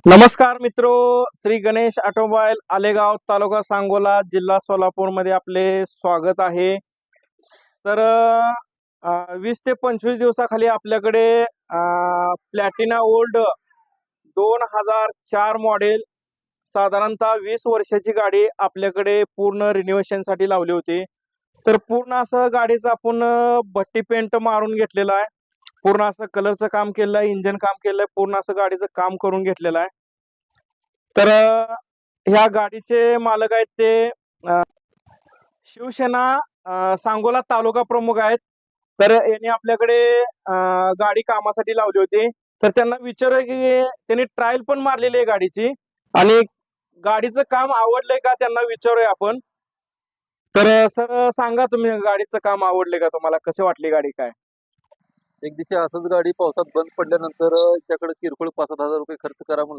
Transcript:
नमस्कार मित्रो, श्री गणेश ऑटोमोबाईल आलेगाव तालुका सांगोला जिल्हा सोलापूर मध्ये आपले स्वागत आहे. तर 20 ते 25 दिवसाखाली आपल्याकडे प्लॅटिना ओल्ड 2004 मॉडेल साधारणतः 20 वर्षाची गाडी आपल्याकडे पूर्ण रिनोव्हेशन साठी लावली होती. तर पूर्ण असं गाडीचं आपण भट्टी पेंट मारून घेतलेलं आहे. पूर्ण असं कलरचं काम केलेलं आहे, इंजिन काम केलंय, पूर्ण असं गाडीचं काम करून घेतलेलं आहे. तर ह्या गाडीचे मालक आहेत ते शिवसेना सांगोला तालुका प्रमुख आहेत. तर यांनी आपल्याकडे गाडी कामासाठी लावली होती. तर त्यांना विचारूया की त्यांनी ट्रायल पण मारलेली आहे गाडीची आणि गाडीचं काम आवडलंय का त्यांना विचारूया आपण. तर सर सांगा तुम्ही गाडीचं काम आवडले का तुम्हाला? कशी वाटली गाडी काय? एक दिवशी असंच गाडी पावसात बंद पडल्यानंतर त्याकडे किरकोळ 5,000 रुपये खर्च करा म्हणलं